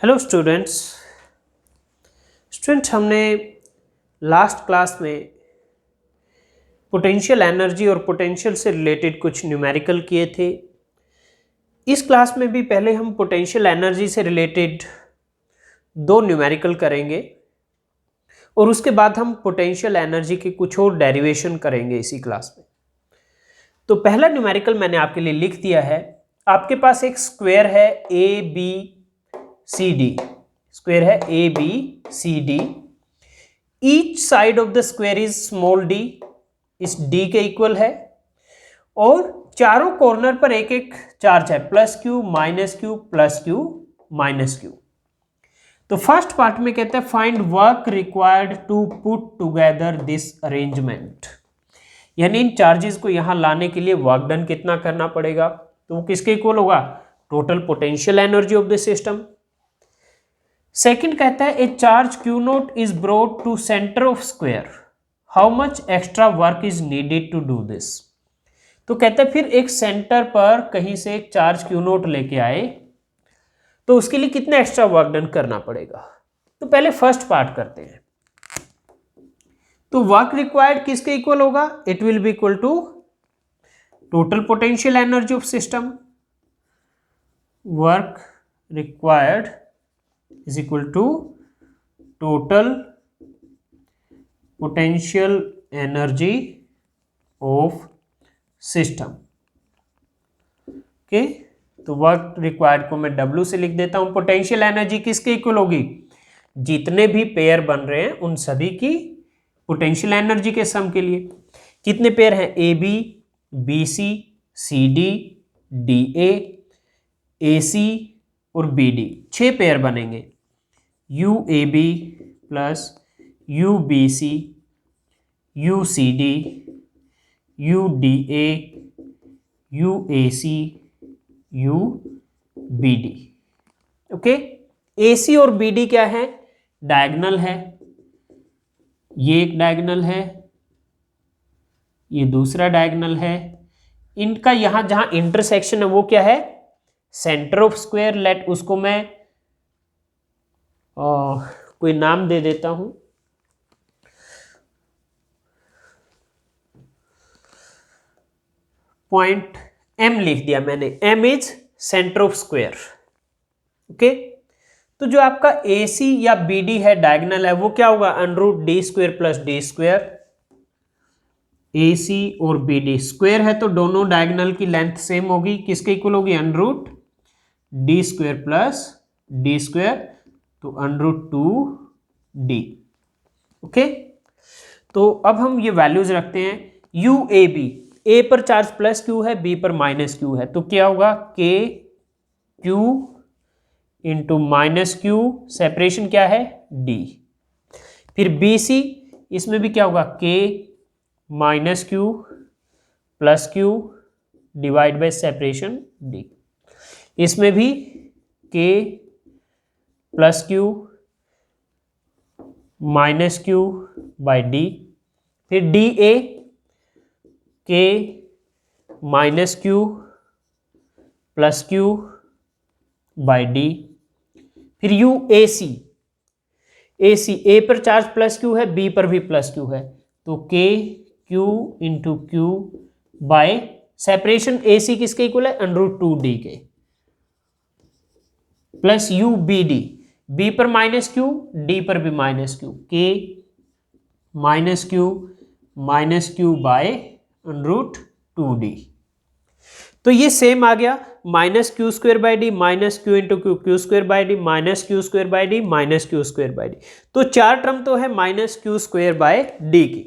Hello students. हमने last class में potential energy और पोटेंशियल से रिलेटेड कुछ न्यूमेरिकल किए थे। इस क्लास में भी पहले हम पोटेंशियल एनर्जी से रिलेटेड दो न्यूमेरिकल करेंगे और उसके बाद हम पोटेंशियल एनर्जी के कुछ और डेरिवेशन करेंगे इसी क्लास में। तो पहला न्यूमेरिकल मैंने आपके लिए लिख दिया है। आपके पास एक स्क्वायर है A B C D, square है A B C D. Each side of the square is small d, इस डी के इक्वल है और चारों कॉर्नर पर एक एक चार्ज है, plus q minus q plus q minus q. तो फर्स्ट पार्ट में कहते हैं find work required to put together this arrangement, यानी इन चार्जेस को यहां लाने के लिए वर्क डन कितना करना पड़ेगा। तो वो किसके इक्वल होगा? Total potential energy of the system. Second कहता है a charge q naught is brought to centre of square, how much extra work is needed to do this. तो कहते हैं फिर एक सेंटर पर कहीं से एक चार्ज क्यू नोट लेके आए तो उसके लिए कितना एक्स्ट्रा वर्क डन करना पड़ेगा। तो पहले फर्स्ट पार्ट करते हैं। तो वर्क रिक्वायर्ड किसके इक्वल होगा? It will be equal to total potential energy of system. Work required is equal to total potential energy of system। Okay, तो वर्क रिक्वायर्ड को मैं W से लिख देता हूं। पोटेंशियल एनर्जी किसके इक्वल होगी? जितने भी पेयर बन रहे हैं उन सभी की पोटेंशियल एनर्जी के सम के लिए। कितने पेयर हैं? A B, B C, C D, D A C और बी डी, 6 पेयर बनेंगे। U A B plus U B C, U C D, U D A, U A C, U B D. Okay, A C और B D क्या है? Diagonal है। ये एक diagonal है, ये दूसरा डायगोनल है। इनका यहां जहां इंटरसेक्शन है वो क्या है? Centre of square. लेट उसको मैं कोई नाम दे देता हूं। पॉइंट एम लिख दिया मैंने। M is centre of square. Okay, तो जो आपका ए सी या बी डी है डायगोनल है वो क्या होगा? Under d square plus d square. A C और बी डी स्क्वायर है तो दोनों डायगोनल की लेंथ सेम होगी। किसके इक्वल होगी? Under d square plus d square, तो अंडर 2d। ओके, तो अब हम ये वैल्यूज रखते हैं। यू ए बी, ए पर चार्ज प्लस क्यू है, बी पर माइनस क्यू है, तो क्या होगा? के q into minus Q, separation क्या है? डी। फिर बी सी, इसमें भी क्या होगा? K minus q plus q divide by separation d. इसमें भी K plus q minus q by d. फिर D A, K minus q plus q by d. फिर यू ए सी, ए पर charge plus q है, B पर भी plus q है, तो K q into q by separation A C किसके equal है? अंडर 2d के। Plus U B D, B पर माइनस क्यू, डी पर भी minus q, k minus q by root 2d। तो ये सेम आ गया, minus q square by D, minus q into q, q square by D, minus q square by D, minus q square by D. तो 4 term तो है minus q square by D की।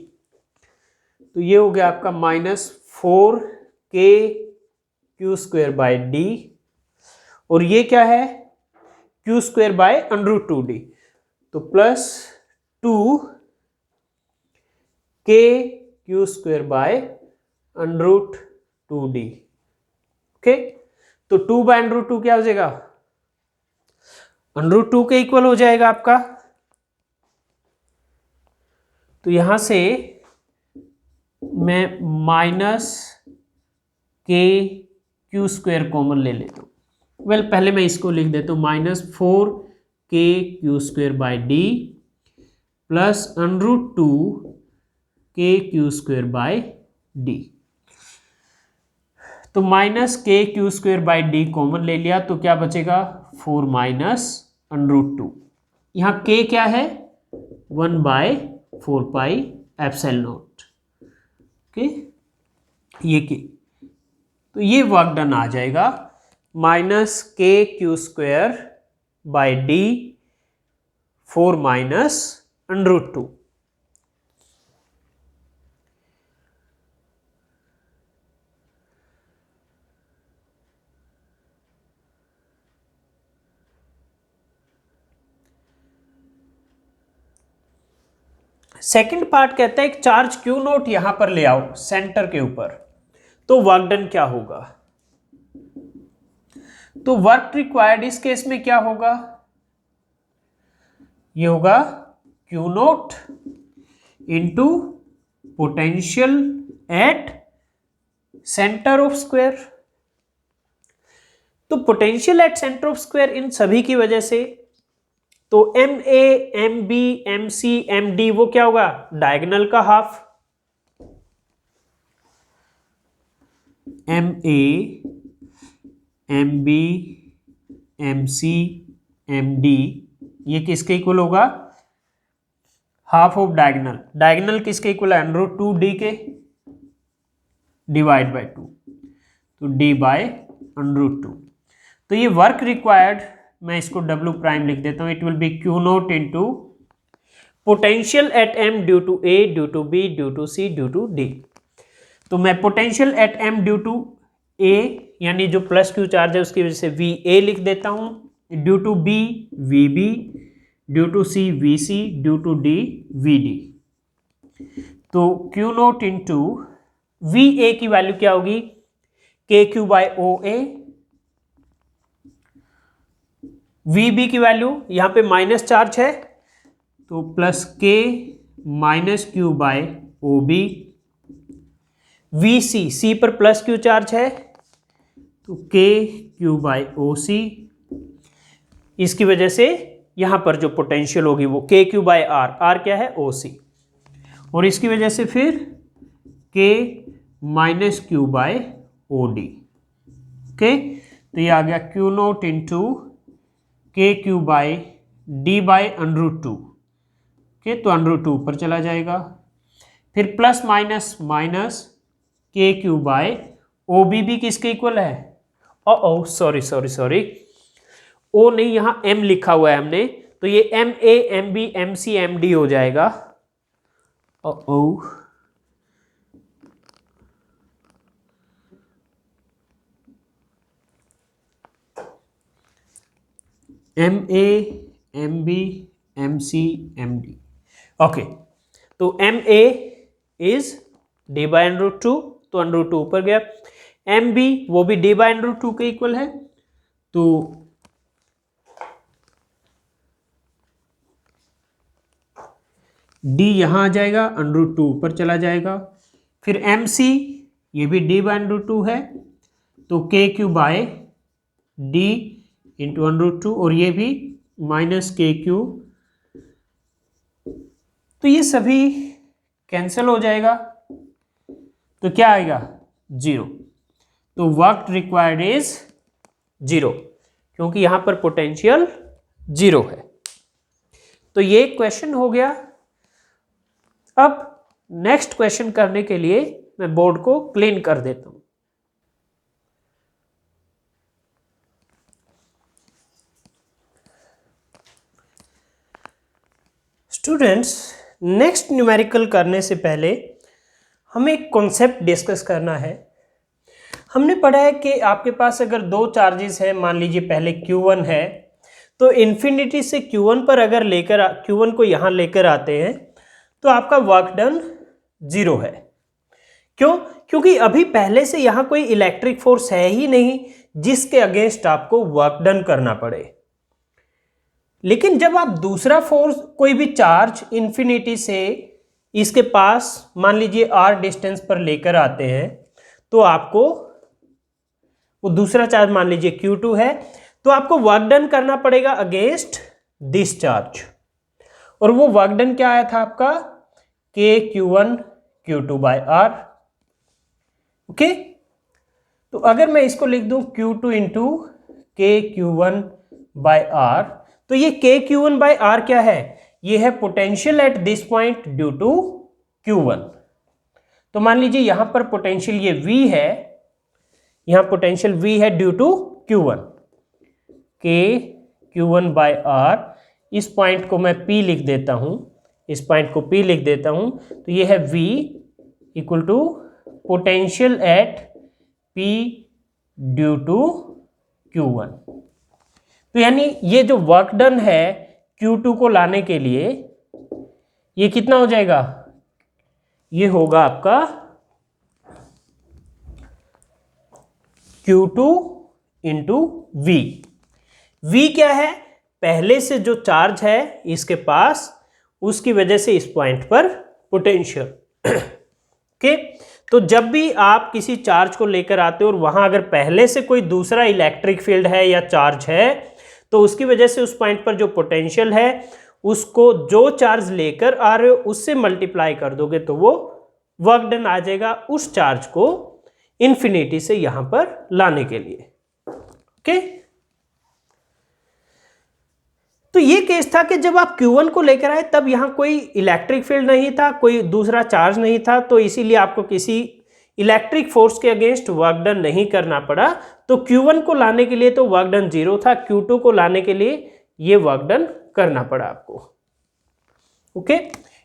तो ये हो गया आपका minus 4k q square by D, और ये क्या है? Q square by under 2d, तो plus 2k Q square by under 2d। Okay, तो 2 बाय अंडर 2 क्या हो जाएगा? अंडर 2 के इक्वल हो जाएगा आपका। तो यहां से मैं minus k Q square common ले लेता हूं। वेल, पहले मैं इसको लिख देता हूँ, माइनस 4 के Q square by D plus √2 के क्यू स्क्वेयर बाय डी। तो minus k Q square by D common ले लिया तो क्या बचेगा 4 माइनस √2। यहाँ के क्या है 1/4 पाई एप्सिलॉन नॉट। ओके, ये के, तो ये वर्क डन आ जाएगा minus k Q square by D 4 minus √2। Second part कहता है एक चार्ज क्यू नोट यहां पर ले आओ सेंटर के ऊपर, तो वर्क डन क्या होगा। तो वर्क रिक्वायर्ड इस केस में क्या होगा, ये होगा q naught into potential at centre of square. तो potential at centre of square इन सभी की वजह से, तो M A M B M C M D वो क्या होगा डायगोनल का half, M A M B M C M D ये किसके इक्वल होगा हाफ ऑफ डायगोनल। डायगोनल किसके इक्वल है √2d के डिवाइड बाय 2, तो d बाय √2। तो ये वर्क रिक्वायर्ड मैं इसको W प्राइम लिख देता हूं, it will be q naught into potential at M due to A due to B due to C due to D। तो मैं potential at M due to A यानी जो plus q charge है उसकी वजह से VA लिख देता हूं, due to B VB due to C VC due to D VD। तो क्यू नोट इंटू VA की वैल्यू क्या होगी KQ बाय OA, VB की वैल्यू यहां पे माइनस चार्ज है तो plus k minus q by OB, VC C पर प्लस क्यू चार्ज है तो के क्यू बाय OC, इसकी वजह से यहां पर जो पोटेंशियल होगी वो के क्यू बाय R क्या है OC, और इसकी वजह से फिर k minus q by OD। Okay, तो ये आ गया q naught into k q by D by √2। Okay, तो √2 ऊपर चला जाएगा, फिर plus minus minus k q by OB भी किसके इक्वल है, ओ सॉरी ओ नहीं यहाँ M लिखा हुआ है हमने, तो ये MA MB MC MD हो जाएगा। MA MB MC MD। Okay, तो MA इज D बाय √2, तो √2 ऊपर गया, MB वो भी D बाय √2 के इक्वल है, तो D यहां आ जाएगा, √2 ऊपर चला जाएगा, फिर MC ये भी D बाय √2 है, तो KQ बाय D इंटू √2, और ये भी माइनस KQ, तो ये सभी कैंसिल हो जाएगा, तो क्या आएगा 0। तो वर्क रिक्वायर्ड इज 0 क्योंकि यहां पर पोटेंशियल 0 है। तो ये क्वेश्चन हो गया। अब नेक्स्ट क्वेश्चन करने के लिए मैं बोर्ड को क्लीन कर देता हूं। स्टूडेंट्स, नेक्स्ट न्यूमेरिकल करने से पहले हमें एक कॉन्सेप्ट डिस्कस करना है। हमने पढ़ा है कि आपके पास अगर दो चार्जेस हैं, मान लीजिए पहले Q1 है, तो इन्फिनिटी से Q1 पर अगर Q1 को यहाँ लेकर आते हैं तो आपका वर्क डन 0 है। क्यों? क्योंकि अभी पहले से यहाँ कोई इलेक्ट्रिक फोर्स है ही नहीं जिसके अगेंस्ट आपको वर्क डन करना पड़े। लेकिन जब आप दूसरा फोर्स कोई भी चार्ज इन्फिनिटी से इसके पास मान लीजिए r डिस्टेंस पर लेकर आते हैं, तो आपको वो दूसरा चार्ज मान लीजिए Q2 है, तो आपको वर्क डन करना पड़ेगा अगेंस्ट दिस चार्ज, और वो वर्क डन क्या आया था आपका KQ1 Q2 by R। Okay, तो अगर मैं इसको लिख दूं Q2 into KQ1 by R, तो ये KQ1 बाय R क्या है, ये है potential at this point due to Q1। तो मान लीजिए यहां पर पोटेंशियल ये V है, यहां पोटेंशियल V है due to Q1, KQ1 by R। इस पॉइंट को मैं P लिख देता हूं, इस पॉइंट को P लिख देता हूं, तो ये है V equal to potential at P due to Q1। तो यानी ये जो वर्क डन है Q2 को लाने के लिए, ये कितना हो जाएगा, ये होगा आपका Q2 इंटू V। V क्या है, पहले से जो चार्ज है इसके पास, उसकी वजह से इस पॉइंट पर पोटेंशियल। ओके, तो जब भी आप किसी चार्ज को लेकर आते हो और वहां अगर पहले से कोई दूसरा इलेक्ट्रिक फील्ड है या चार्ज है, तो उसकी वजह से उस पॉइंट पर जो पोटेंशियल है उसको जो चार्ज लेकर आ रहे हो उससे मल्टीप्लाई कर दोगे तो वो वर्क डन आ जाएगा उस चार्ज को इन्फिनिटी से यहां पर लाने के लिए। ओके, तो ये केस था कि जब आप Q1 को लेकर आए तब यहां कोई इलेक्ट्रिक फील्ड नहीं था, कोई दूसरा चार्ज नहीं था, तो इसीलिए आपको किसी इलेक्ट्रिक फोर्स के अगेंस्ट वर्क डन नहीं करना पड़ा। तो Q1 को लाने के लिए तो वर्क डन 0 था, Q2 को लाने के लिए ये वर्क डन करना पड़ा आपको। ओके,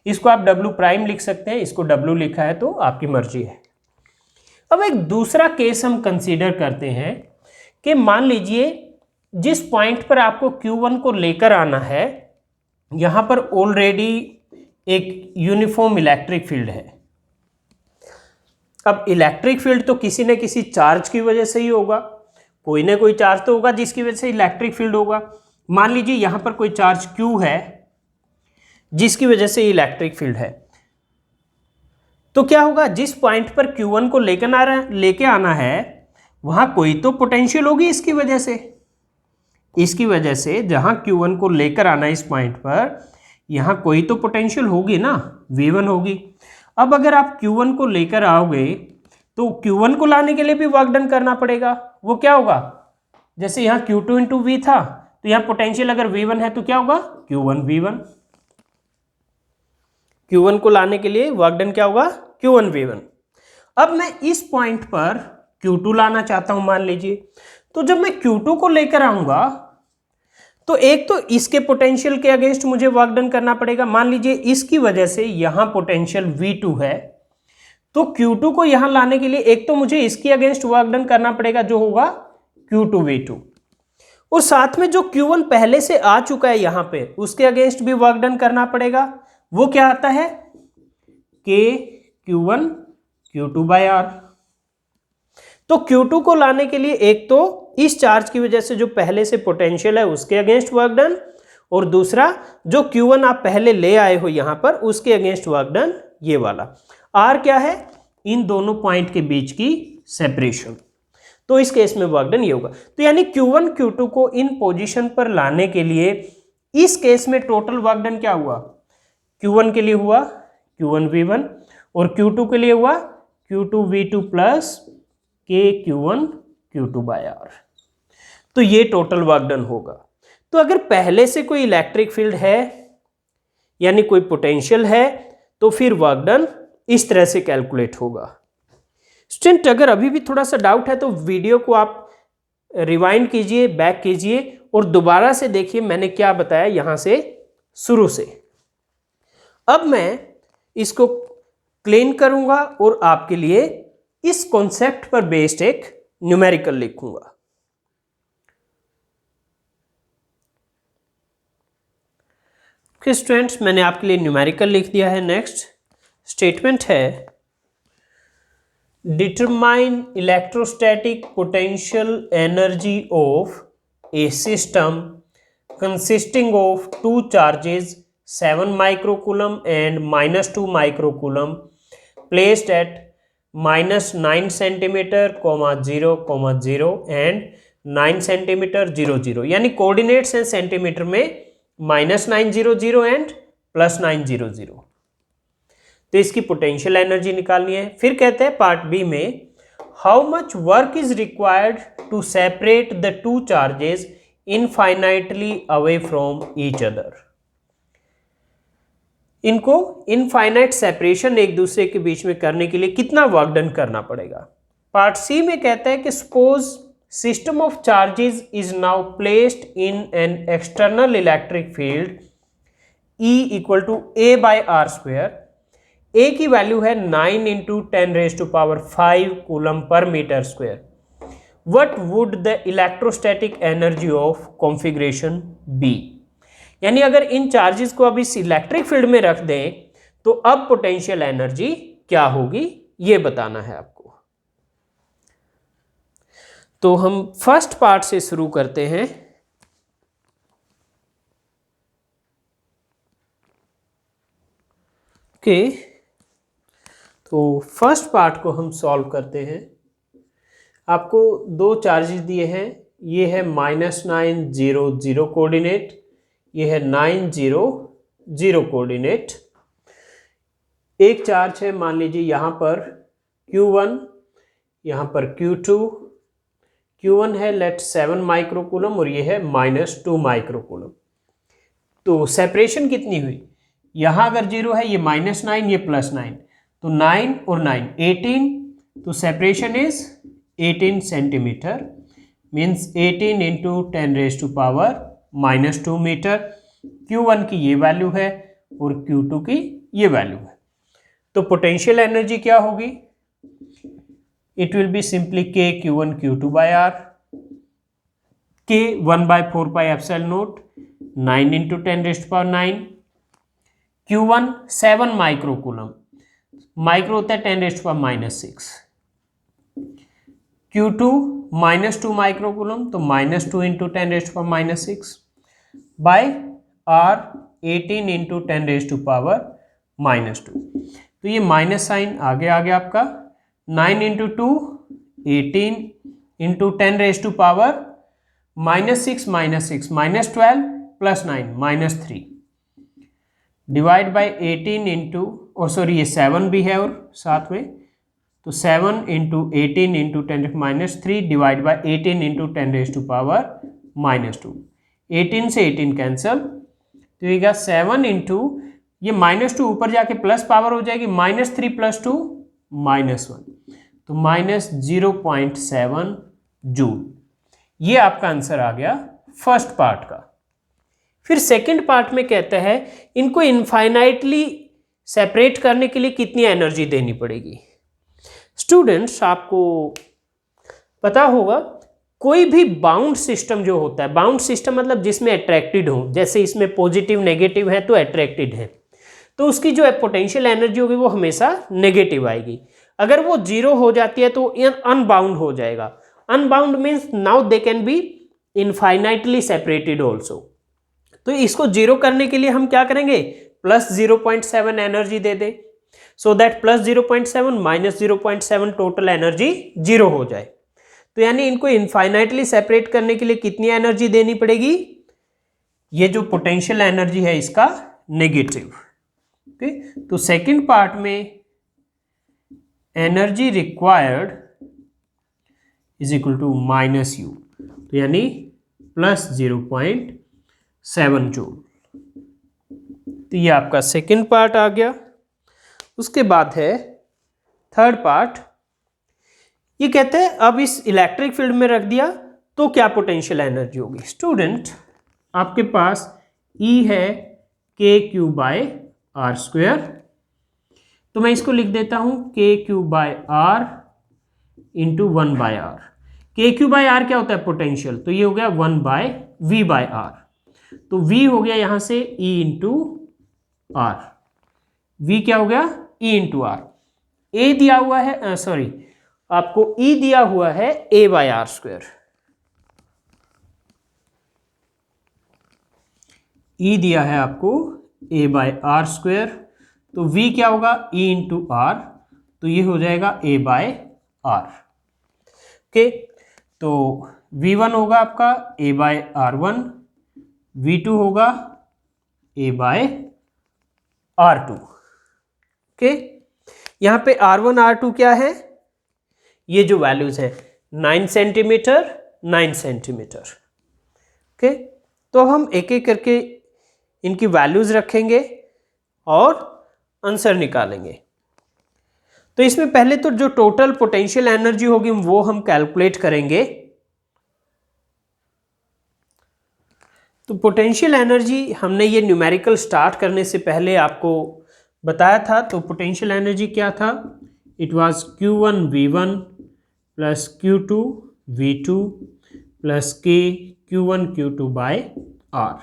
इसको आप W प्राइम लिख सकते हैं, इसको W लिखा है तो आपकी मर्जी है। अब एक दूसरा केस हम कंसीडर करते हैं कि मान लीजिए जिस पॉइंट पर आपको Q1 को लेकर आना है, यहां पर ऑलरेडी एक यूनिफॉर्म इलेक्ट्रिक फील्ड है। अब इलेक्ट्रिक फील्ड तो किसी न किसी चार्ज की वजह से ही होगा, कोई ना कोई चार्ज तो होगा जिसकी वजह से इलेक्ट्रिक फील्ड होगा। मान लीजिए यहां पर कोई चार्ज Q है जिसकी वजह से इलेक्ट्रिक फील्ड है, तो क्या होगा, जिस पॉइंट पर Q1 को लेके आना है वहां कोई तो पोटेंशियल होगी इसकी वजह से। इसकी वजह से जहां Q1 को लेकर आना इस पॉइंट पर, यहां कोई तो पोटेंशियल होगी ना, V1 होगी। अब अगर आप Q1 को लेकर आओगे तो Q1 को लाने के लिए भी वर्क डन करना पड़ेगा। वो क्या होगा, जैसे यहां Q2 इंटू V था, तो यहां पोटेंशियल अगर V1 है तो क्या होगा, Q1 V1। Q1 को लाने के लिए वर्क डन क्या होगा, Q1 V1। अब मैं इस पॉइंट पर Q2 लाना चाहता हूं मान लीजिए, तो जब मैं Q2 को लेकर आऊंगा तो एक तो इसके पोटेंशियल के अगेंस्ट मुझे वर्क डन करना पड़ेगा। मान लीजिए इसकी वजह से यहां पोटेंशियल V2 है, तो Q2 को यहां लाने के लिए एक तो मुझे इसके अगेंस्ट वर्क डन करना पड़ेगा जो होगा Q2 V2, और साथ में जो Q1 पहले से आ चुका है यहां पे उसके अगेंस्ट भी वर्क डन करना पड़ेगा। वो क्या आता है, KQ1 Q2 बाय R। तो Q2 को लाने के लिए एक तो इस चार्ज की वजह से जो पहले से पोटेंशियल है उसके अगेंस्ट वर्क डन, और दूसरा जो Q1 आप पहले ले आए हो यहां पर उसके अगेंस्ट वर्क डन, ये वाला R क्या है, इन दोनों पॉइंट के बीच की सेपरेशन। तो इस केस में वर्क डन ये होगा। तो यानी Q1 Q2 को इन पोजीशन पर लाने के लिए इस केस में टोटल वर्क डन क्या हुआ, Q1 के लिए हुआ Q1 V1, और Q2 के लिए हुआ Q2 V2 plus KQ1 Q2 by R। तो ये टोटल वर्क डन होगा। तो अगर पहले से कोई इलेक्ट्रिक फील्ड है यानी कोई पोटेंशियल है तो फिर वर्क डन इस तरह से कैलकुलेट होगा। स्टूडेंट अगर अभी भी थोड़ा सा डाउट है तो वीडियो को आप रिवाइंड कीजिए, बैक कीजिए और दोबारा से देखिए मैंने क्या बताया यहां से शुरू से। अब मैं इसको क्लीन करूंगा और आपके लिए इस कॉन्सेप्ट पर बेस्ड एक न्यूमेरिकल लिखूंगा। ओके स्टूडेंट्स, मैंने आपके लिए न्यूमेरिकल लिख दिया है। नेक्स्ट स्टेटमेंट है, determine electrostatic potential energy of A system consisting of two charges 7 microcoulomb and -2 microcoulomb placed at -9 centimetre, 0, 0 and 9 centimetre, 0, 0। यानी कोऑर्डिनेट्स हैं सेंटीमीटर में -900 एंड +900। तो इसकी पोटेंशियल एनर्जी निकालनी है। फिर कहते हैं पार्ट बी में, how much work is required to separate the two charges infinitely away from each other. इनको इनफाइनाइट सेपरेशन एक दूसरे के बीच में करने के लिए कितना वर्क डन करना पड़ेगा। पार्ट सी में कहता है कि suppose system of charges is now placed in an external electric field E equal to A/r²। A की वैल्यू है 9 × 10⁵ कूलम पर metre square. What would the electrostatic energy of configuration be. यानी अगर इन चार्जेस को अब इस इलेक्ट्रिक फील्ड में रख दें तो अब पोटेंशियल एनर्जी क्या होगी ये बताना है आपको। तो हम फर्स्ट पार्ट से शुरू करते हैं। ओके, तो फर्स्ट पार्ट को हम सॉल्व करते हैं। आपको दो चार्जेस दिए हैं, ये है -9 0 0 कोऑर्डिनेट, ये है 9 0 0 कोऑर्डिनेट। एक चार्ज है मान लीजिए यहाँ पर Q1, यहाँ पर Q2। Q1 है लेट 7 माइक्रोकूलम और ये है -2 माइक्रोकूलम। तो सेपरेशन कितनी हुई, यहाँ अगर 0 है ये -9 ये +9, तो 9 और 9 18, तो separation is 18 centimetre, means 18 × 10⁻² metre. Q1 की ये वैल्यू है और Q2 की ये वैल्यू है। तो पोटेंशियल एनर्जी क्या होगी, it will be simply K Q1 Q2/R, K 1/4πε0 9 × 10⁹ Q1 7 microcoulomb, micro होता है 10⁻⁻6। Q2 -2 माइक्रोकूलम, तो -2 × 10⁻⁻6 बाय R 18 × 10⁻²। तो ये माइनस साइन आगे आ गया आपका। 9 × 2 18 × 10⁻⁻6 -6 -12 +9 -3 डिवाइड बाय 18 इंटू, और सॉरी ये 7 भी है और साथ में, तो 7 × 18 × 10⁻³ डिवाइड बाय 18 × 10⁻²। 18 से 18 कैंसल, तो ये 7 इंटू ये -2 ऊपर जाके प्लस पावर हो जाएगी, -3 + 2 -1, तो -0.7 जूल। ये आपका आंसर आ गया फर्स्ट पार्ट का। फिर सेकंड पार्ट में कहता है इनको इनफाइनाइटली सेपरेट करने के लिए कितनी एनर्जी देनी पड़ेगी। स्टूडेंट्स, आपको पता होगा कोई भी बाउंड सिस्टम जो होता है, बाउंड सिस्टम मतलब जिसमें अट्रैक्टेड हो, जैसे इसमें पॉजिटिव नेगेटिव है तो अट्रैक्टेड है, तो उसकी जो पोटेंशियल एनर्जी होगी वो हमेशा नेगेटिव आएगी। अगर वो 0 हो जाती है तो अनबाउंड हो जाएगा। Unbound means now they can be infinitely separated also. तो इसको 0 करने के लिए हम क्या करेंगे, +0.7 energy they they, so that +0.7 -0.7 total energy 0 हो जाए। तो यानी इनको इनफाइनाइटली सेपरेट करने के लिए कितनी एनर्जी देनी पड़ेगी, ये जो पोटेंशियल एनर्जी है इसका नेगेटिव। ओके, तो सेकंड पार्ट में energy required is equal to -U, तो यानी +0.7 जूल। तो ये आपका सेकंड पार्ट आ गया। उसके बाद है थर्ड पार्ट। ये कहते हैं अब इस इलेक्ट्रिक फील्ड में रख दिया तो क्या पोटेंशियल एनर्जी होगी। स्टूडेंट, आपके पास E है KQ/R², तो मैं इसको लिख देता हूं KQ/R × 1/R। KQ/R क्या होता है, पोटेंशियल, तो ये हो गया 1/V/R। तो V हो गया यहां से E × R। V क्या हो गया, E × R। A दिया हुआ है, सॉरी आपको E दिया हुआ है A/R²। E दिया है आपको A/R², तो V क्या होगा, E × R, तो ये हो जाएगा A/R। ओके, तो V1 होगा आपका A/R1, V2 होगा A बाय R2। ओके, यहाँ पे R1 R2 क्या है, ये जो वैल्यूज है 9 सेंटीमीटर 9 सेंटीमीटर। ओके, तो हम एक एक करके इनकी वैल्यूज रखेंगे और आंसर निकालेंगे। तो इसमें पहले तो जो टोटल पोटेंशियल एनर्जी होगी वो हम कैलकुलेट करेंगे। तो पोटेंशियल एनर्जी हमने ये न्यूमेरिकल स्टार्ट करने से पहले आपको बताया था। तो पोटेंशियल एनर्जी क्या था, it was Q1 V1 plus Q2 V2 plus K Q1 Q2 by R।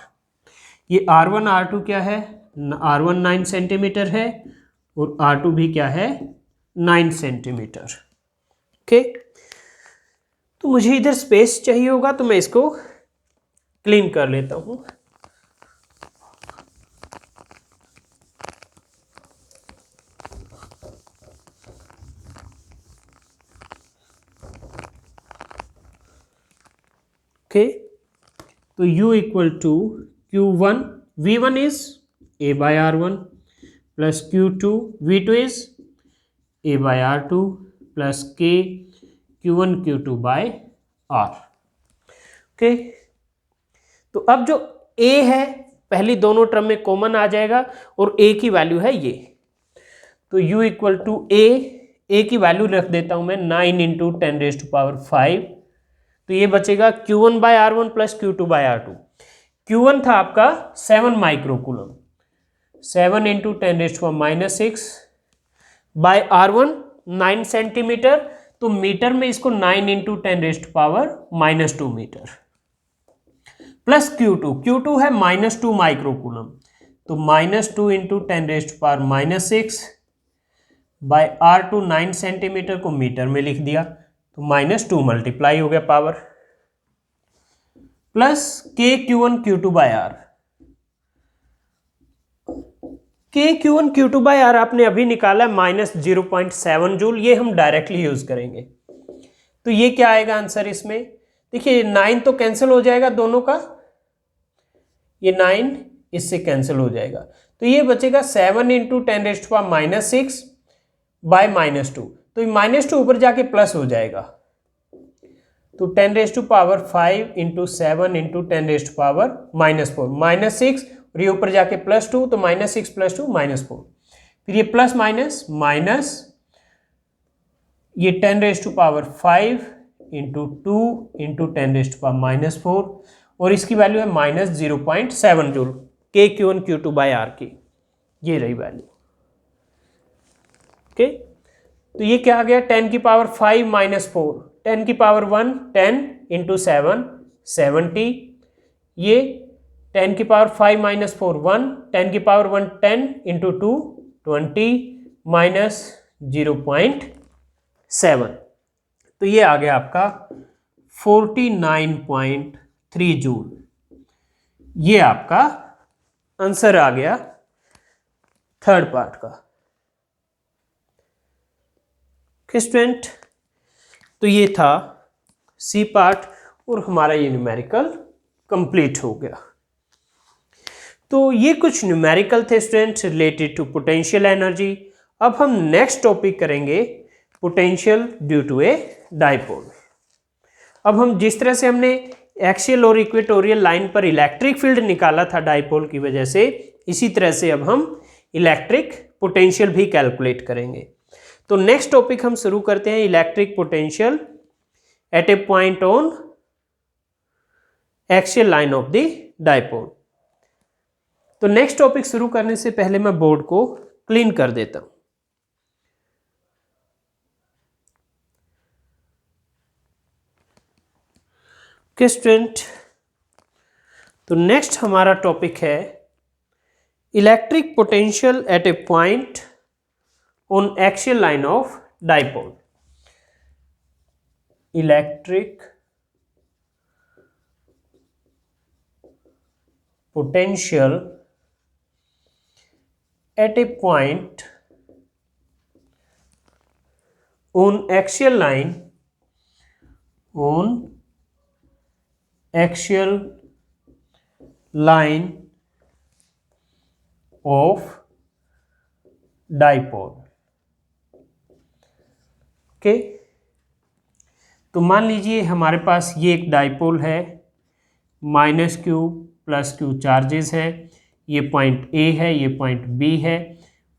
ये R1 R2 क्या है, R1 9 सेंटीमीटर है और R2 भी क्या है 9 सेंटीमीटर। ओके, तो मुझे इधर स्पेस चाहिए होगा तो मैं इसको क्लीन कर लेता हूं। ओके, तो U equal to Q1 V1 is A by R1 plus Q2 V2 is A by R2 plus K Q1 Q2 by R। Okay, तो अब जो A है पहली दोनों टर्म में कॉमन आ जाएगा और A की वैल्यू है ये। तो U इक्वल टू A की वैल्यू रख देता हूं मैं 9 इंटू 10⁵ तो ये बचेगा Q1 bye R1 plus Q2 bye R2। Q1 था आपका 7 microcoulomb, 7 into 10⁻⁻⁶ by R1 9 centimetre, तो मीटर में इसको 9 इंटू 10⁻⁻² मीटर प्लस Q2 है -2 माइक्रोकूलम, तो -2 इंटू 10⁻⁻⁶ बाय R2 9 सेंटीमीटर को मीटर में लिख दिया, तो -2 मल्टीप्लाई हो गया power plus K Q1 Q2 by R। K Q1 Q2 by R आपने अभी निकाला -0.7 जूल, ये हम डायरेक्टली यूज करेंगे। तो ये क्या आएगा आंसर इसमें, देखिए 9 तो कैंसिल हो जाएगा दोनों का, ये 9 इससे कैंसिल हो जाएगा, तो ये बचेगा 7 इंटू 10⁻⁻⁶ बाय -2, तो -2 ऊपर जाके प्लस हो जाएगा, तो 10⁵ इंटू 7 इंटू 10⁻⁻⁴ -6 और ये ऊपर जाके +2, तो -6 + 2 -4, फिर ये प्लस माइनस माइनस ये 10⁵ इंटू 2 इंटू 10⁻⁻⁴ और इसकी वैल्यू है -0.7 joule K Q1 Q2 by R की, ये रही वैल्यू। ओके, तो ये क्या आ गया 10⁵ -4, 10⁻1 10 इंटू 7 70, ये 10⁵ -4 1, 10⁻1 10 इंटू 2 20 माइनस 0.7, तो ये आ गया आपका 49.3 जूल। ये आपका आंसर आ गया थर्ड पार्ट का। स्टूडेंट, तो ये था सी पार्ट और हमारा ये न्यूमेरिकल कंप्लीट हो गया। तो ये कुछ न्यूमेरिकल थे student related to potential energy. अब हम नेक्स्ट टॉपिक करेंगे potential due to a dipole. अब हम जिस तरह से हमने एक्सियल और इक्वेटोरियल लाइन पर इलेक्ट्रिक फील्ड निकाला था डाइपोल की वजह से, इसी तरह से अब हम इलेक्ट्रिक पोटेंशियल भी कैलकुलेट करेंगे। तो नेक्स्ट टॉपिक हम शुरू करते हैं electric potential at A point on axial line of the dipole. तो नेक्स्ट टॉपिक शुरू करने से पहले मैं बोर्ड को क्लीन कर देता हूं। ओके स्टूडेंट, तो नेक्स्ट हमारा टॉपिक है electric potential at A point on axial line of dipole. Electric potential at A point on axial line of dipole. Okay, तो मान लीजिए हमारे पास ये एक डाइपोल है, -q + q चार्जेस है, ये पॉइंट A है, ये पॉइंट B है,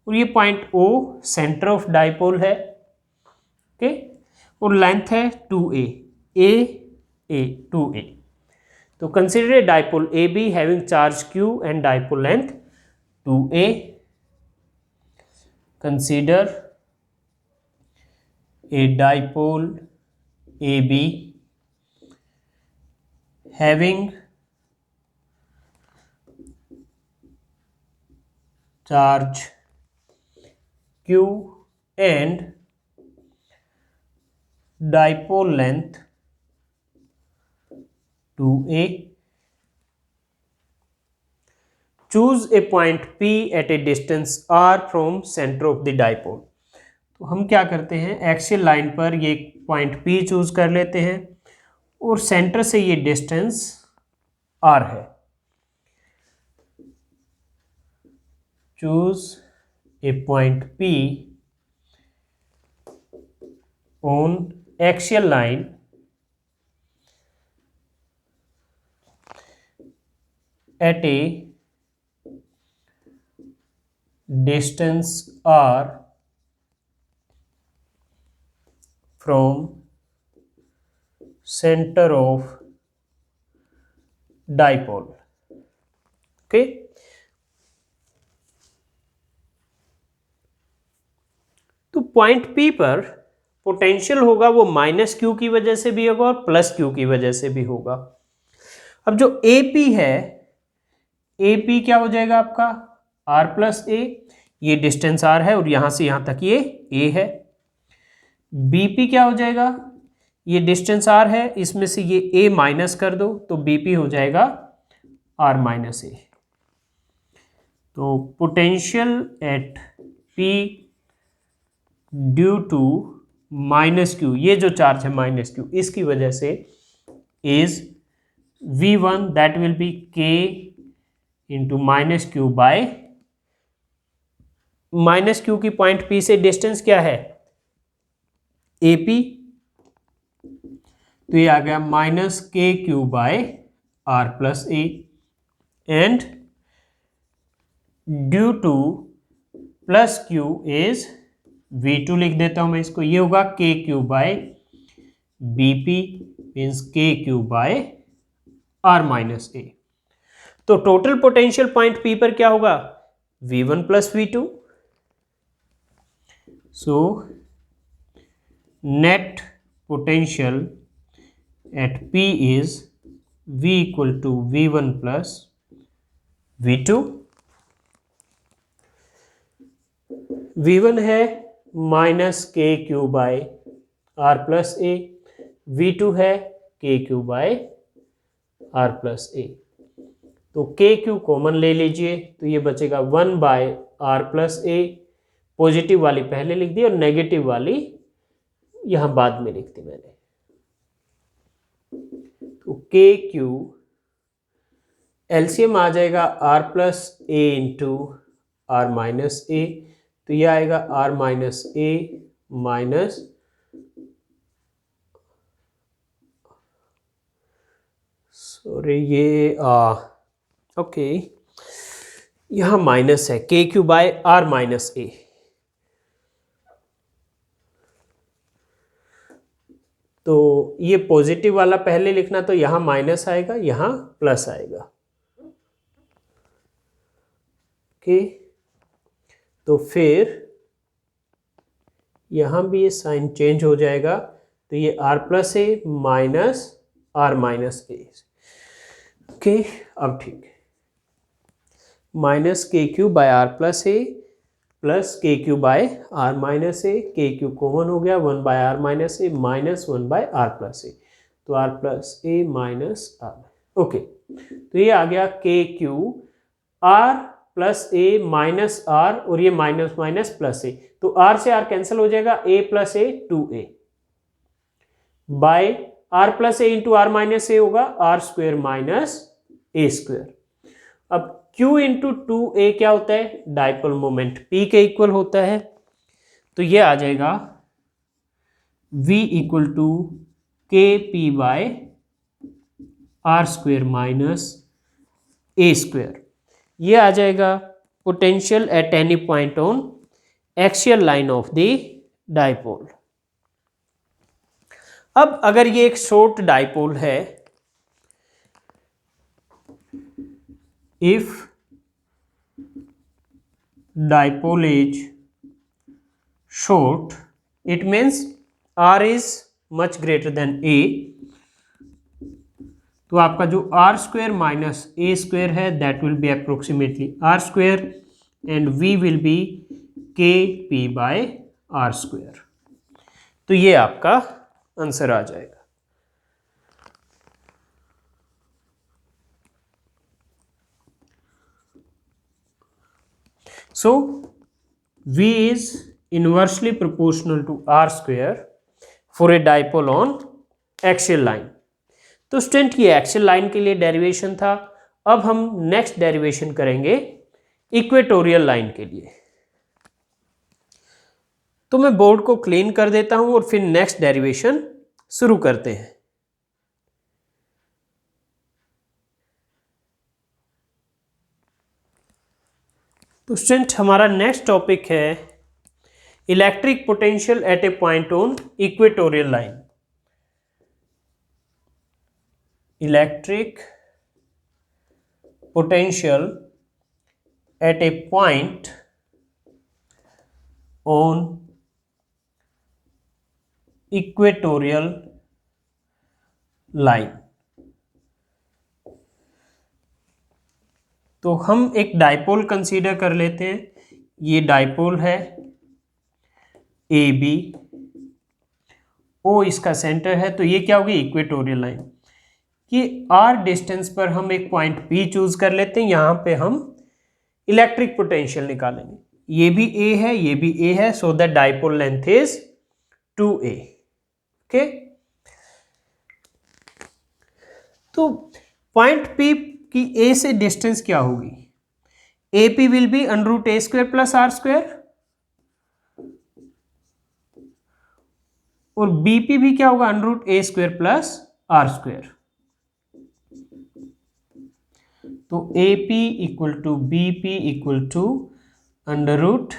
और ये point O centre of dipole है। ओके, और लेंथ है 2a, a 2a। तो consider a dipole AB having charge q and dipole length 2a। Consider a dipole AB having charge q and dipole length 2a. Choose a point P at a distance r from center of the dipole. तो हम क्या करते हैं, axial line पर ये point P choose कर लेते हैं और सेंटर से ये डिस्टेंस r है। Choose a point P on axial line at a distance r from center of dipole. Okay, तो पॉइंट P पर पोटेंशियल होगा वो -q की वजह से भी होगा और +q की वजह से भी होगा। अब जो AP है, AP क्या हो जाएगा आपका r + a, ये डिस्टेंस r है और यहां से यहां तक ये a है। BP क्या हो जाएगा, ये डिस्टेंस r है, इसमें से ये a माइनस कर दो तो BP हो जाएगा r - a। तो potential at P due to -q, ये जो चार्ज है -q, इसकी वजह से is V1 that will be k into -q by -q की पॉइंट P से डिस्टेंस क्या है AP, तो ये आ गया -kq by r + a and due to +q is V2 लिख देता हूं मैं इसको, ये होगा kq bye BP means kq by r - a। तो टोटल पोटेंशियल पॉइंट P पर क्या होगा V1 + V2। So net potential at P is V = V1 + V2। V1 है -kq by r + a, V2 है kq बाय r + a। तो kq common ले लीजिए तो ये बचेगा 1/r + a, पॉजिटिव वाली पहले लिख दी और नेगेटिव वाली यहां बाद में लिख दी मैंने। तो kq एलसीएम आ जाएगा r + a into r - a, तो यह आएगा r - a माइनस ये ओके, यहां माइनस है kq बाय r - a। तो ये पॉजिटिव वाला पहले लिखना, तो यहां माइनस आएगा, यहां प्लस आएगा। ओके, तो फिर यहां भी ये साइन चेंज हो जाएगा, तो ये r + a minus r - a। Okay, अब ठीक है, -kq by r + a plus kq by r - a, kq common हो गया 1/r - a minus 1/r + a, तो r + a minus r। Okay, तो ये आ गया kq r + a minus r और ये माइनस माइनस प्लस a, तो r से r कैंसिल हो जाएगा, a + a 2a by r + a into r - a होगा r² - a²। अब Q इंटू 2a क्या होता है, डाइपोल मोमेंट P के इक्वल होता है। तो ये आ जाएगा V equal to KP by R square minus A square. ये आ जाएगा potential at any point on axial line of the dipole. अब अगर ये एक शॉर्ट डाइपोल है, if dipole is short, it means R is much greater than A, तो आपका जो R square minus A square है that will be approximately R square and V will be KP by R square. तो ये आपका answer आ जाएगा। So V is inversely proportional to R square for a dipole on axial line। तो student ये axial line के लिए derivation था। अब हम नेक्स्ट डेरिवेशन करेंगे इक्वेटोरियल लाइन के लिए। तो मैं बोर्ड को क्लीन कर देता हूं और फिर नेक्स्ट डेरिवेशन शुरू करते हैं। तो स्टूडेंट हमारा नेक्स्ट टॉपिक है electric potential at A point on equatorial line. Electric potential at A point on equatorial line. तो हम एक डाइपोल कंसीडर कर लेते हैं। ये डाइपोल है AB, O इसका सेंटर है, तो ये क्या होगी, इक्वेटोरियल लाइन। कि R डिस्टेंस पर हम एक पॉइंट P चूज कर लेते हैं, यहां पे हम इलेक्ट्रिक पोटेंशियल निकालेंगे। ये भी A है, ये भी A है, so the dipole length is 2A। Okay, तो पॉइंट P कि A से डिस्टेंस क्या होगी, AP will be under root A square plus R square, और BP भी क्या होगा, under root A square plus R square. तो AP equal to BP equal to under root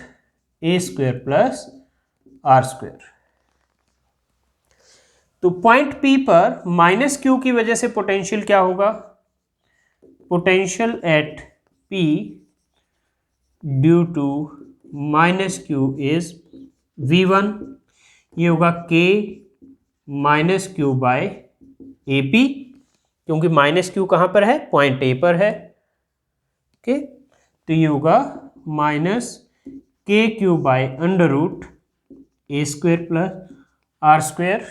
A square plus R square. तो point P पर minus Q की वजह से पोटेंशियल क्या होगा, potential at P due to minus Q is V1। ये होगा K minus Q by AP, क्योंकि माइनस Q कहाँ पर है, पॉइंट A पर है। ओके, तो ये होगा minus KQ by under root A square plus R square,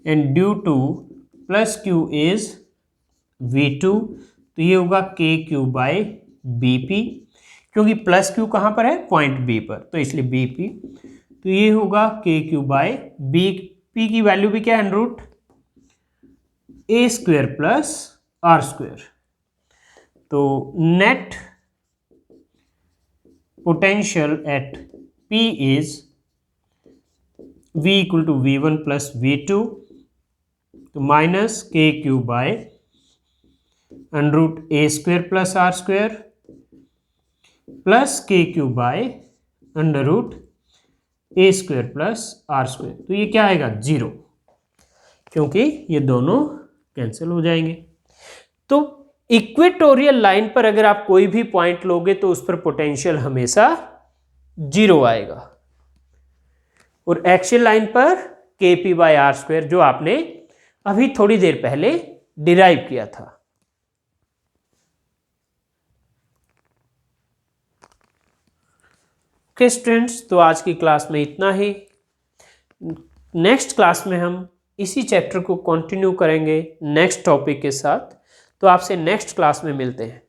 and due to plus Q is V2, तो ये होगा KQ बाय BP, क्योंकि प्लस Q कहाँ पर है, पॉइंट B पर, तो इसलिए BP। तो ये होगा KQ बाय BP की वैल्यू भी क्या है, under root A square plus R square. तो net potential at P is V equal to V1 plus V2, तो minus KQ by under root A square plus R square plus KQ by under root A square plus R square. तो ये क्या आएगा, 0, क्योंकि ये दोनों cancel हो जाएंगे। तो इक्वेटोरियल लाइन पर अगर आप कोई भी पॉइंट लोगे तो उस पर पोटेंशियल हमेशा 0 आएगा, और एक्सियल लाइन पर KP बाय R स्क्वायर, जो आपने अभी थोड़ी देर पहले डिराइव किया था। ओके स्टूडेंट्स, तो आज की क्लास में इतना ही। नेक्स्ट क्लास में हम इसी चैप्टर को कंटिन्यू करेंगे नेक्स्ट टॉपिक के साथ। तो आपसे नेक्स्ट क्लास में मिलते हैं।